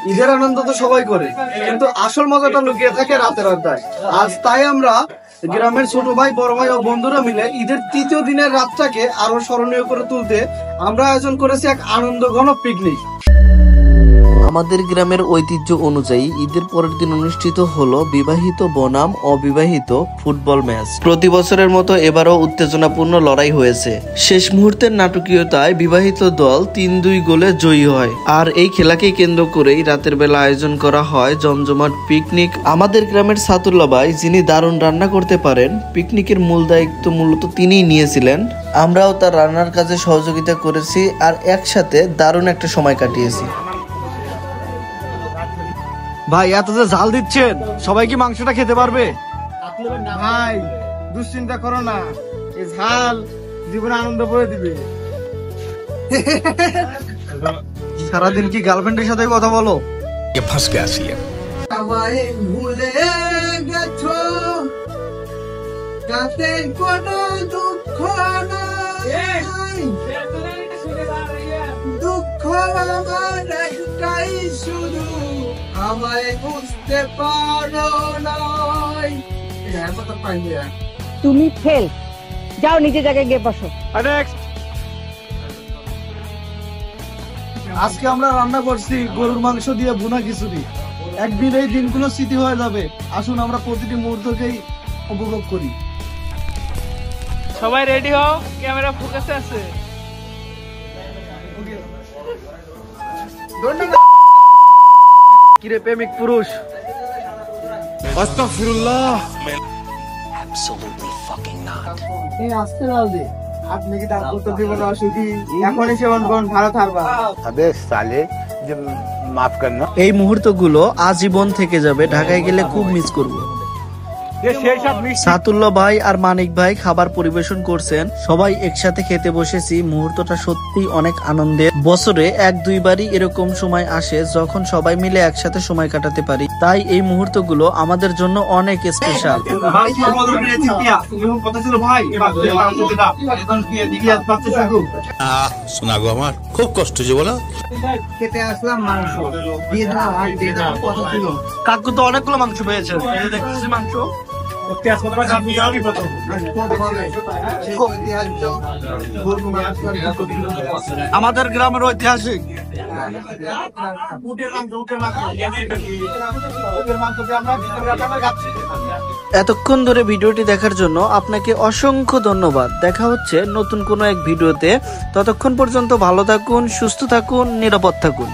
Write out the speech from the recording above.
ঈদের আনন্দ তো সবাই করে, কিন্তু আসল মজাটা লুকিয়ে থাকে রাতের আড্ডায়। আজ তাই আমরা গ্রামের ছোট ভাই, বড় ভাই ও বন্ধুরা মিলে ঈদের তৃতীয় দিনের রাতটাকে আরো স্মরণীয় করে তুলতে আমরা আয়োজন করেছি এক আনন্দঘন পিকনিক। আমাদের গ্রামের ঐতিহ্য অনুযায়ী ঈদের পরের দিন অনুষ্ঠিত হলো বিবাহিত বনাম অবিবাহিত ফুটবল ম্যাচ। প্রতি বছরের মতো এবারও উত্তেজনাপূর্ণ লড়াই হয়েছে। শেষ মুহূর্তের নাটকীয়তায় বিবাহিত দল ৩-২ গোলে জয়ী হয়। আর এই খেলাকে কেন্দ্র করেই রাতের বেলা আয়োজন করা হয় জমজমাট পিকনিক। আমাদের গ্রামের সাতুল্লাহ ভাই, যিনি দারুণ রান্না করতে পারেন, পিকনিকের মূল দায়িত্ব মূলত তিনিই নিয়েছিলেন। আমরাও তার রান্নার কাজে সহযোগিতা করেছি আর একসাথে দারুণ একটা সময় কাটিয়েছি। ভাই, এত যে ঝাল দিচ্ছেন, সবাই কি মাংসটা খেতে পারবে? ভাই, দুশ্চিন্তা করো না, এই ঝাল জীবনে আনন্দ ভরে দিবে। সারাদিন কি গার্লফ্রেন্ডের সাথে কথা বলো? আমায় ভুলে গেছো, তাতে কোনো দুঃখ নাই, দুঃখ আমার একটাই শুধু, আমায় বুঝতে পারো নাই। তুমি ফেল, যাও নিজে জায়গায় গিয়ে বসো। আজকে আমরা রান্না করছি গরুর মাংস দিয়ে ভুনা খিচুড়ি। একদিন এই দিনগুলো স্মৃতি হয়ে যাবে। আসুন আমরা প্রতিটি মুহূর্তকেই উপভোগ করি। সবাই রেডি হও, ক্যামেরা ফোকাসে আছে। কিরে প্রেমিক পুরুষ, আস্তাগফিরুল্লাহ, Absolutely fucking not. এই আস্তে লাল দে। আপনি কি দাম্পত্য জীবনে অসুখী? এখনই সেবন করুন, ভালো থাকবা। আবে সালে, যে মাফ করনা। এই মুহূর্তগুলো আজীবন থেকে যাবে। ঢাকায় গেলে খুব মিস করব। সাতুল্লাহ ভাই আর মানিক ভাই খাবার পরিবেশন করছেন। সবাই একসাথে খেতে বসেছি। মুহূর্তটা সত্যি অনেক আনন্দের। বছরে 1-2 বারই এরকম সময় আসে যখন সবাই মিলে একসাথে সময় কাটাতে পারি। তাই এই মুহূর্তগুলো আমাদের জন্য অনেক স্পেশাল। শোনা গো, আমার খুব কষ্ট যে বলো। খেতে আসলাম মাংস দিয়ে দাও, আর দিয়ে দাও। কত ছিল? কাকু তো অনেকগুলো মাংস পেয়েছেন, এই যে দেখতেছি মাংস। আমাদের গ্রামের ঐতিহাসিক এতক্ষণ ধরে ভিডিওটি দেখার জন্য আপনাকে অসংখ্য ধন্যবাদ। দেখা হচ্ছে নতুন কোনো এক ভিডিওতে। ততক্ষণ পর্যন্ত ভালো থাকুন, সুস্থ থাকুন, নিরাপদ থাকুন।